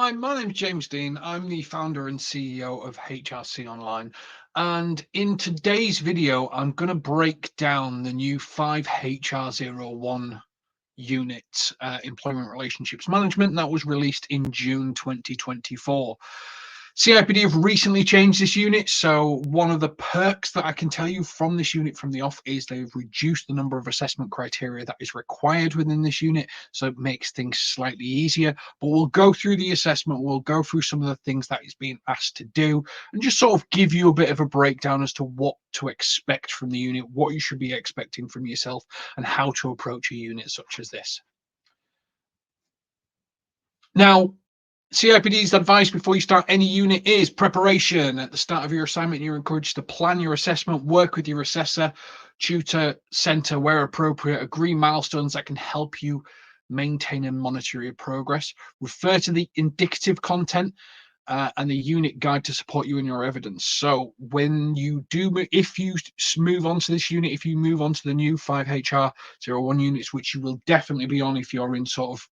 Hi, my name's James Dean. I'm the founder and CEO of HRC Online. And in today's video, I'm going to break down the new 5HR01 unit, Employment Relationships Management, that was released in June 2024. CIPD have recently changed this unit, so one of the perks that I can tell you from this unit from the off is they've reduced the number of assessment criteria that is required within this unit, so it makes things slightly easier. But we'll go through the assessment, we'll go through some of the things that is being asked to do, and just sort of give you a bit of a breakdown as to what to expect from the unit, what you should be expecting from yourself, and how to approach a unit such as this. Now, CIPD's advice before you start any unit is preparation. At the start of your assignment, you're encouraged to plan your assessment, work with your assessor, tutor, centre where appropriate, agree milestones that can help you maintain and monitor your progress. Refer to the indicative content and the unit guide to support you in your evidence. So when you do, if you move on to this unit, if you move on to the new 5HR01 units, which you will definitely be on if you're in sort of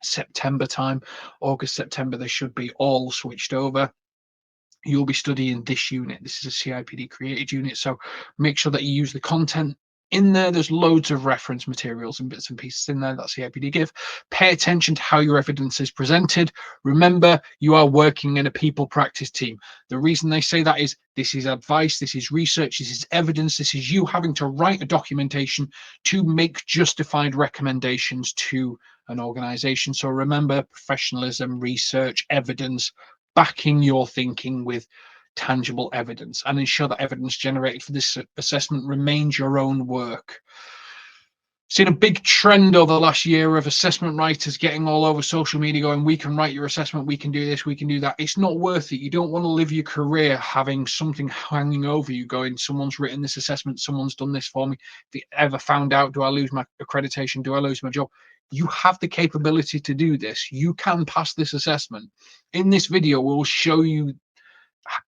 September time, August, September, they should be all switched over. You'll be studying this unit. This is a CIPD created unit, so make sure that you use the content in there. There's loads of reference materials and bits and pieces in there that CIPD give. Pay attention to how your evidence is presented. Remember, you are working in a people practice team. The reason they say that is this is advice, this is research, this is evidence, this is you having to write a documentation to make justified recommendations to an organization. So remember, professionalism, research, evidence, backing your thinking with tangible evidence, and ensure that evidence generated for this assessment remains your own work. Seen a big trend over the last year of assessment writers getting all over social media going, we can write your assessment, we can do this, we can do that. It's not worth it. You don't want to live your career having something hanging over you going, someone's written this assessment, someone's done this for me. If you ever found out, do I lose my accreditation? Do I lose my job? You have the capability to do this. You can pass this assessment. In this video, we'll show you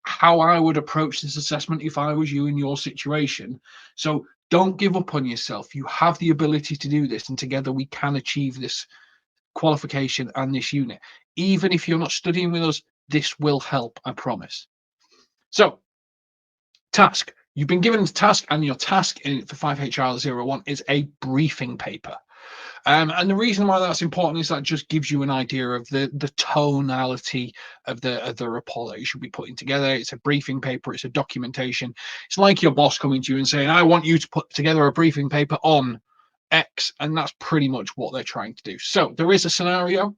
how I would approach this assessment if I was you in your situation. So don't give up on yourself. You have the ability to do this, and together we can achieve this qualification and this unit. Even if you're not studying with us, this will help, I promise. So, task. You've been given a task, and your task for 5HR01 is a briefing paper. And the reason why that's important is that just gives you an idea of the tonality of the report that you should be putting together. It's a briefing paper, it's a documentation. It's like your boss coming to you and saying, I want you to put together a briefing paper on X, and that's pretty much what they're trying to do. So there is a scenario.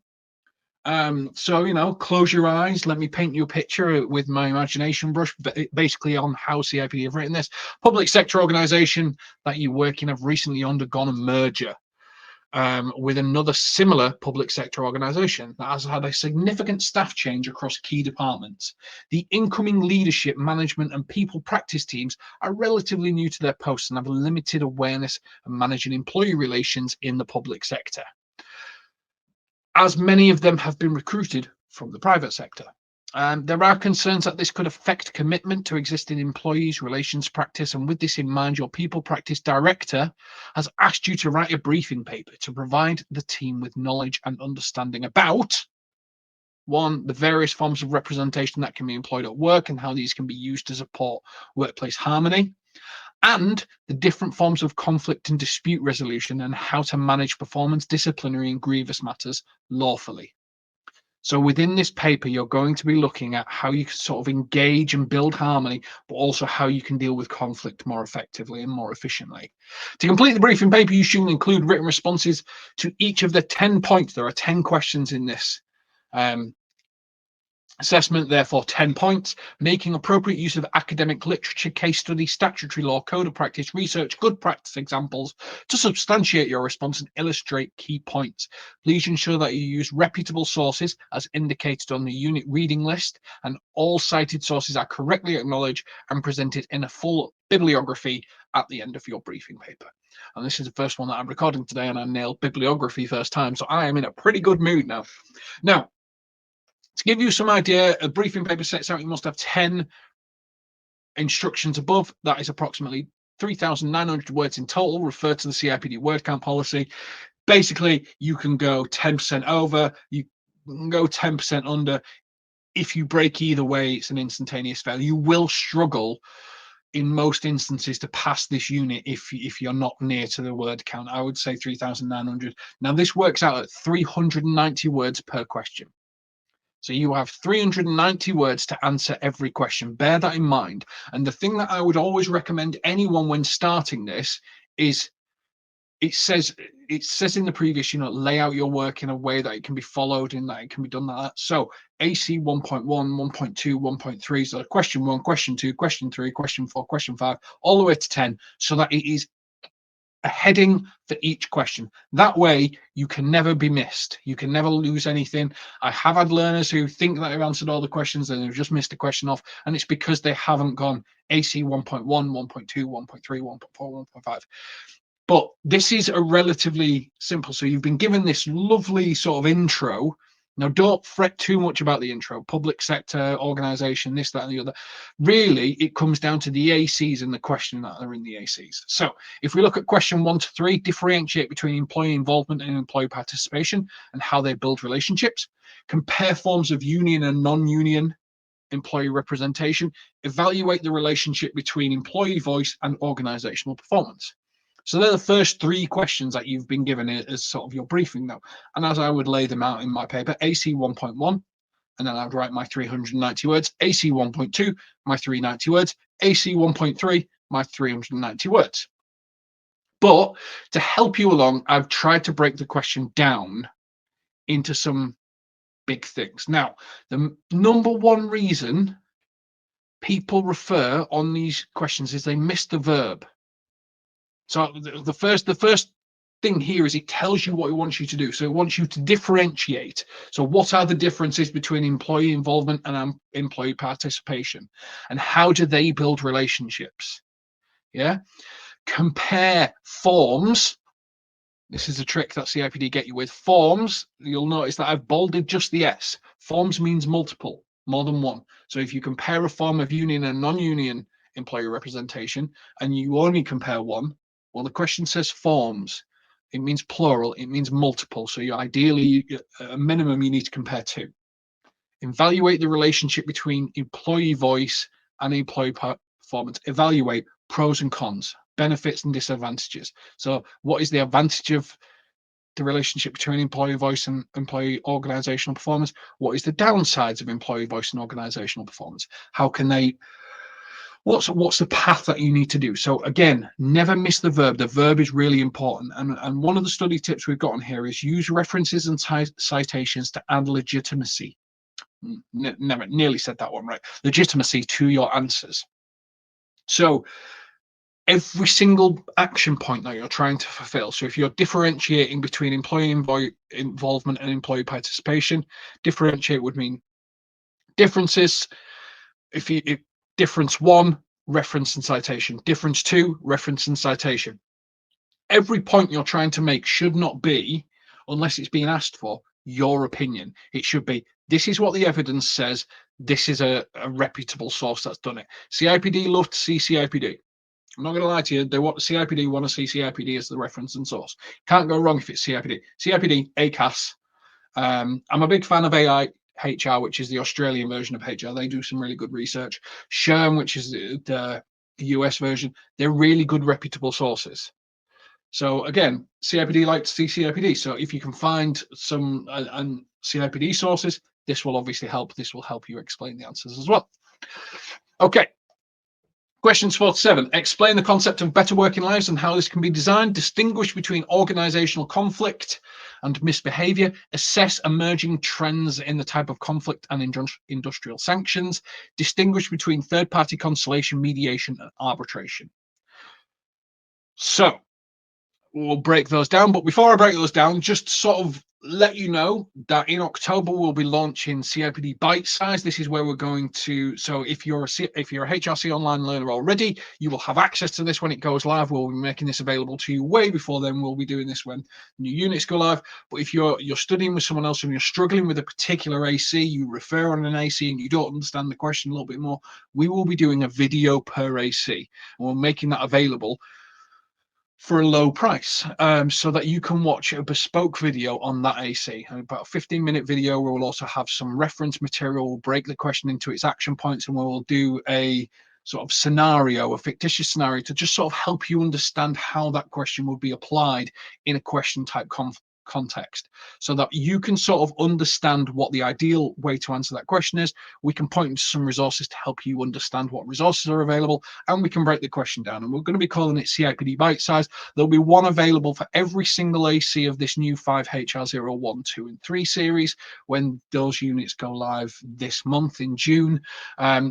So close your eyes, let me paint you a picture with my imagination brush, basically on how CIPD have written this. Public sector organization that you work in have recently undergone a merger with another similar public sector organization that has had a significant staff change across key departments. The incoming leadership, management, and people practice teams are relatively new to their posts and have limited awareness of managing employee relations in the public sector, as many of them have been recruited from the private sector. There are concerns that this could affect commitment to existing employees' relations practice, and with this in mind, your people practice director has asked you to write a briefing paper to provide the team with knowledge and understanding about, one, the various forms of representation that can be employed at work and how these can be used to support workplace harmony, and the different forms of conflict and dispute resolution and how to manage performance, disciplinary, and grievous matters lawfully. So within this paper, you're going to be looking at how you can sort of engage and build harmony, but also how you can deal with conflict more effectively and more efficiently. To complete the briefing paper, you should include written responses to each of the 10 points. There are 10 questions in this assessment, therefore 10 points. Making appropriate use of academic literature, case study, statutory law, code of practice, research, good practice examples to substantiate your response and illustrate key points. Please ensure that you use reputable sources as indicated on the unit reading list, and all cited sources are correctly acknowledged and presented in a full bibliography at the end of your briefing paper. And this is the first one that I'm recording today, and I nailed bibliography first time, so I am in a pretty good mood now. Now, to give you some idea, a briefing paper sets out you must have 10 instructions above. That is approximately 3,900 words in total. Refer to the CIPD word count policy. Basically, you can go 10% over. go 10% under. If you break either way, it's an instantaneous fail. You will struggle in most instances to pass this unit if you're not near to the word count. I would say 3,900. Now this works out at 390 words per question. So you have 390 words to answer every question. Bear that in mind. And the thing that I would always recommend anyone when starting this is it says in the previous, lay out your work in a way that it can be followed and that it can be done like that. So AC 1.1, 1.2, 1.3, so question 1, question 2, question 3, question 4, question 5, all the way to 10, so that it is a heading for each question. That way you can never be missed. You can never lose anything. I have had learners who think that they've answered all the questions and they've just missed a question off, and it's because they haven't gone AC 1.1, 1.2, 1.3, 1.4, 1.5. But this is a relatively simple. So you've been given this lovely sort of intro. Now, don't fret too much about the intro. Public sector, organization, this, that, and the other. Really, it comes down to the ACs and the question that are in the ACs. So if we look at question 1 to 3, differentiate between employee involvement and employee participation and how they build relationships. Compare forms of union and non-union employee representation. Evaluate the relationship between employee voice and organizational performance. So they're the first 3 questions that you've been given as sort of your briefing now. And as I would lay them out in my paper, AC 1.1, and then I'd write my 390 words, AC 1.2, my 390 words, AC 1.3, my 390 words. But to help you along, I've tried to break the question down into some big things. Now, the number one reason people refer on these questions is they miss the verb. So the first thing here is it tells you what it wants you to do. So it wants you to differentiate. So what are the differences between employee involvement and employee participation? And how do they build relationships? Yeah. Compare forms. This is a trick that CIPD get you with. Forms, you'll notice that I've bolded just the S. Forms means multiple, more than one. So if you compare a form of union and non-union employee representation and you only compare one, well, the question says forms. It means plural. It means multiple. So you ideally, a minimum, you need to compare 2. Evaluate the relationship between employee voice and employee performance. Evaluate pros and cons, benefits and disadvantages. So what is the advantage of the relationship between employee voice and employee organizational performance? What is the downsides of employee voice and organizational performance? How can they what's the path that you need to do? So again, never miss the verb. The verb is really important. And one of the study tips we've got on here is use references and citations to add legitimacy. Never nearly said that one right. Legitimacy to your answers. So every single action point that you're trying to fulfill. So if you're differentiating between employee involvement and employee participation, differentiate would mean differences. If difference 1, reference and citation. Difference 2, reference and citation. Every point you're trying to make should not be, unless it's being asked for, your opinion. It should be, this is what the evidence says. This is a reputable source that's done it. CIPD love to see CIPD. I'm not going to lie to you. They want CIPD, want to see CIPD as the reference and source. Can't go wrong if it's CIPD. CIPD, ACAS. I'm a big fan of AI HR, which is the Australian version of HR. They do some really good research. SHRM, which is the US version. They're really good, reputable sources. So again, CIPD like to see CIPD. So if you can find some CIPD sources, this will obviously help. This will help you explain the answers as well. Okay. Questions 4 to 7. Explain the concept of better working lives and how this can be designed. Distinguish between organizational conflict and misbehavior. Assess emerging trends in the type of conflict and industrial sanctions. Distinguish between third-party conciliation, mediation, and arbitration. So we'll break those down. But before I break those down, just sort of let you know that in October we'll be launching CIPD Bitesize. This is where we're going to. So if you're a HRC online learner already, you will have access to this when it goes live. We'll be making this available to you way before then. We'll be doing this when new units go live. But if you're studying with someone else and you're struggling with a particular AC, you refer on an AC and you don't understand the question a little bit more, we will be doing a video per AC, and we're making that available for a low price, so that you can watch a bespoke video on that AC. About a 15-minute video. We'll also have some reference material. We'll break the question into its action points, and we'll do a sort of scenario, a fictitious scenario, to just sort of help you understand how that question will be applied in a question type context, so that you can sort of understand what the ideal way to answer that question is. We can point to some resources to help you understand what resources are available, and we can break the question down. And we're going to be calling it CIPD Bitesize. There'll be one available for every single AC of this new 5HR0, 1, 2, and 3 series when those units go live this month in June.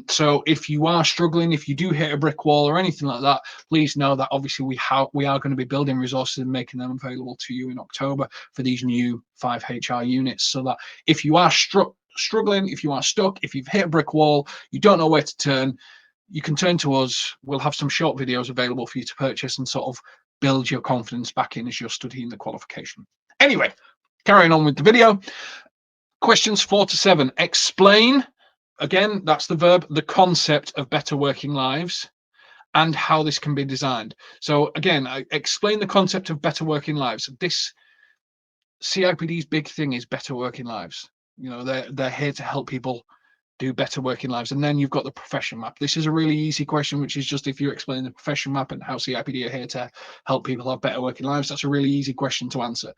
So if you are struggling, if you do hit a brick wall or anything like that, please know that obviously we are going to be building resources and making them available to you in October for these new 5HR units, so that if you are struggling, if you are stuck, if you've hit a brick wall, you don't know where to turn, you can turn to us. We'll have some short videos available for you to purchase and sort of build your confidence back in as you're studying the qualification. Anyway, carrying on with the video. Questions 4 to 7. Explain, again, that's the verb, the concept of better working lives and how this can be designed. So again, I explain the concept of better working lives. This CIPD's big thing is better working lives. You know, they're here to help people do better working lives. And then you've got the profession map. This is a really easy question, which is just if you explain the profession map and how CIPD are here to help people have better working lives. That's a really easy question to answer.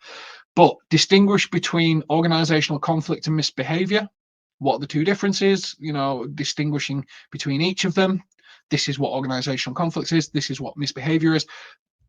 But distinguish between organizational conflict and misbehavior. What are the two differences? You know, distinguishing between each of them. This is what organizational conflict is. This is what misbehavior is.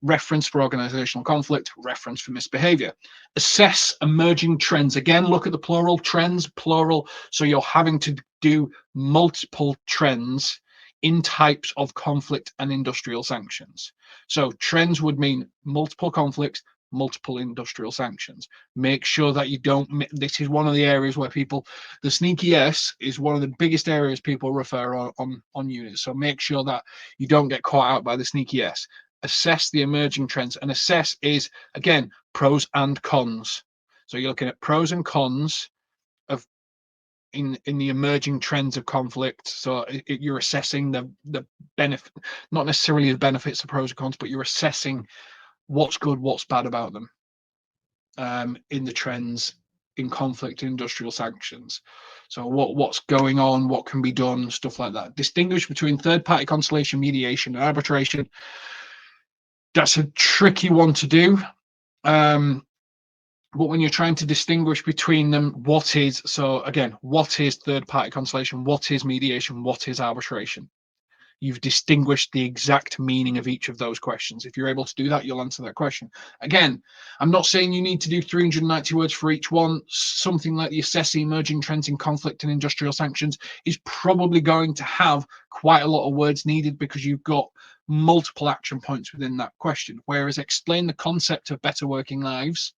Reference for organizational conflict, reference for misbehavior. Assess emerging trends. Again, look at the plural, trends, plural. So you're having to do multiple trends in types of conflict and industrial sanctions. So trends would mean multiple conflicts, multiple industrial sanctions. Make sure that you don't, this is one of the areas where people, the sneaky S is one of the biggest areas people refer on units. So make sure that you don't get caught out by the sneaky S. Assess the emerging trends, and assess is, again, pros and cons. So you're looking at pros and cons of in the emerging trends of conflict. So you're assessing the benefit, not necessarily the benefits of pros and cons, but you're assessing what's good, what's bad about them in the trends in conflict and industrial sanctions. So what's going on, what can be done, stuff like that. Distinguish between third-party conciliation, mediation, and arbitration. That's a tricky one to do. But when you're trying to distinguish between them, what is third-party conciliation? What is mediation? What is arbitration? You've distinguished the exact meaning of each of those questions. If you're able to do that, you'll answer that question. Again, I'm not saying you need to do 390 words for each one. Something like the assessing emerging trends in conflict and industrial sanctions is probably going to have quite a lot of words needed because you've got multiple action points within that question. Whereas explain the concept of better working lives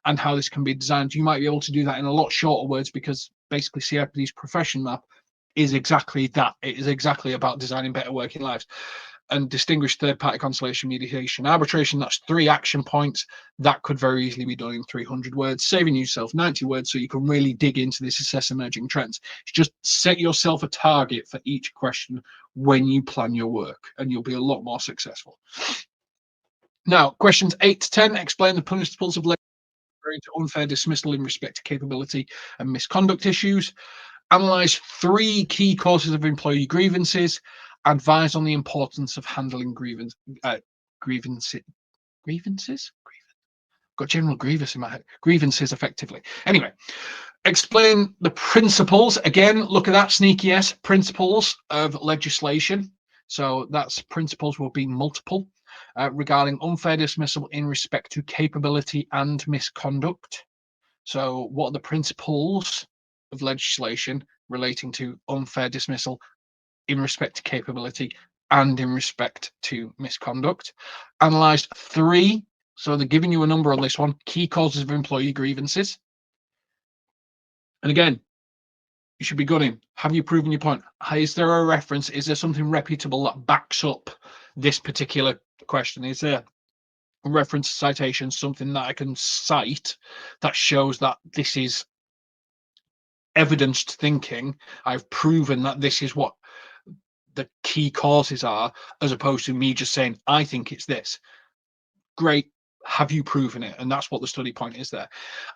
and how this can be designed, you might be able to do that in a lot shorter words, because basically CIPD's profession map is exactly that. It is exactly about designing better working lives. And distinguish third-party conciliation, mediation, arbitration. That's 3 action points. That could very easily be done in 300 words, saving yourself 90 words so you can really dig into this, assess emerging trends. Just set yourself a target for each question when you plan your work, and you'll be a lot more successful. Now, questions 8 to 10, explain the principles of to unfair dismissal in respect to capability and misconduct issues. Analyze 3 key causes of employee grievances. Advise on the importance of handling grievances. Got general grievous in my head. Grievances effectively. Anyway, explain the principles. Again, look at that, sneaky S, principles of legislation. So that's principles will be multiple regarding unfair dismissal in respect to capability and misconduct. So what are the principles of legislation relating to unfair dismissal in respect to capability and in respect to misconduct? Analyzed 3, so they're giving you a number on this one, key causes of employee grievances. And again, you should be gunning. Have you proven your point? Is there a reference? Is there something reputable that backs up this particular question? Is there a reference to citations, something that I can cite that shows that this is evidenced thinking? I've proven that this is what the key causes are, as opposed to me just saying, I think it's this. Great. Have you proven it? And that's what the study point is there.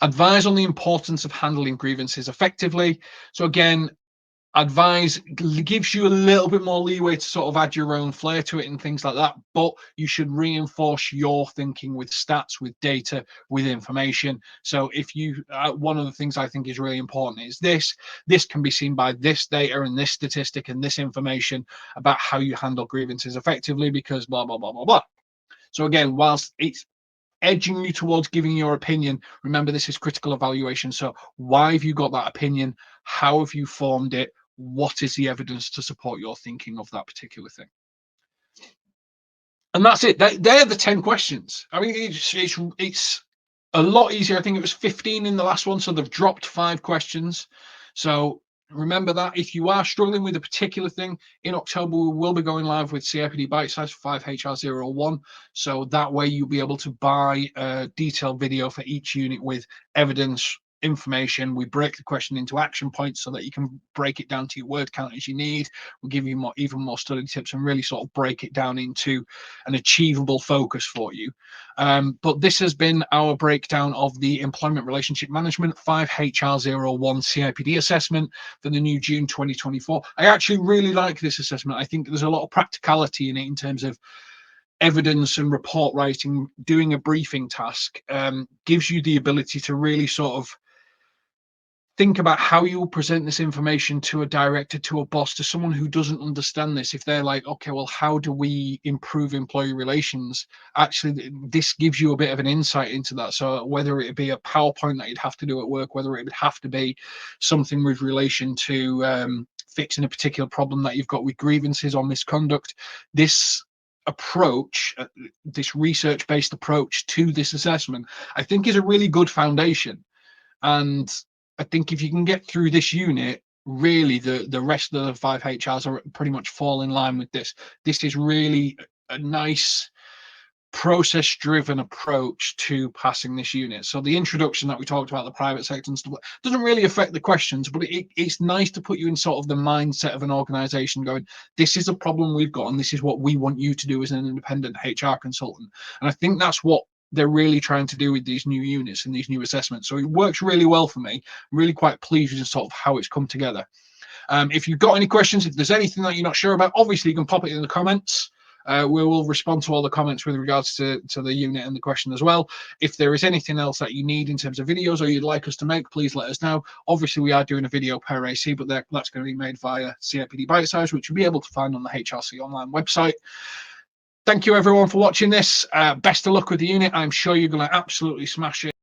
Advise on the importance of handling grievances effectively. So again, advise gives you a little bit more leeway to sort of add your own flair to it and things like that, but you should reinforce your thinking with stats, with data, with information. So if you one of the things I think is really important is this can be seen by this data and this statistic and this information about how you handle grievances effectively, because blah blah blah blah blah. So again, whilst it's edging you towards giving your opinion, remember this is critical evaluation. So why have you got that opinion? How have you formed it? What is the evidence to support your thinking of that particular thing? And that's it. They're the 10 questions. I mean, it's a lot easier. I think it was 15 in the last one, so they've dropped 5 questions. So remember that if you are struggling with a particular thing, in October we will be going live with CIPD Bitesize for 5HR01. So that way you'll be able to buy a detailed video for each unit with evidence, information. We break the question into action points so that you can break it down to your word count as you need. We'll give you even more study tips and really sort of break it down into an achievable focus for you. But this has been our breakdown of the Employment Relationship Management 5HR01 CIPD assessment for the new June 2024. I actually really like this assessment. I think there's a lot of practicality in it in terms of evidence and report writing. Doing a briefing task gives you the ability to really sort of think about how you will present this information to a director, to a boss, to someone who doesn't understand this. If they're like, okay, well, how do we improve employee relations? Actually, this gives you a bit of an insight into that. So whether it be a PowerPoint that you'd have to do at work, whether it would have to be something with relation to fixing a particular problem that you've got with grievances or misconduct, this approach, this research-based approach to this assessment, I think is a really good foundation. And I think if you can get through this unit, really the rest of the 5 HRs are pretty much fall in line with this. This is really a nice process-driven approach to passing this unit. So the introduction that we talked about, the private sector and stuff, doesn't really affect the questions, but it's nice to put you in sort of the mindset of an organization going, this is a problem we've got and this is what we want you to do as an independent HR consultant. And I think that's what they're really trying to do with these new units and these new assessments. So it works really well for me. I'm really quite pleased with sort of how it's come together. If you've got any questions, if there's anything that you're not sure about, obviously you can pop it in the comments. We will respond to all the comments with regards to the unit and the question as well. If there is anything else that you need in terms of videos or you'd like us to make, please let us know. Obviously, we are doing a video per AC, but that's going to be made via CIPD Bitesize, which you'll be able to find on the HRC online website. Thank you, everyone, for watching this. Best of luck with the unit. I'm sure you're going to absolutely smash it.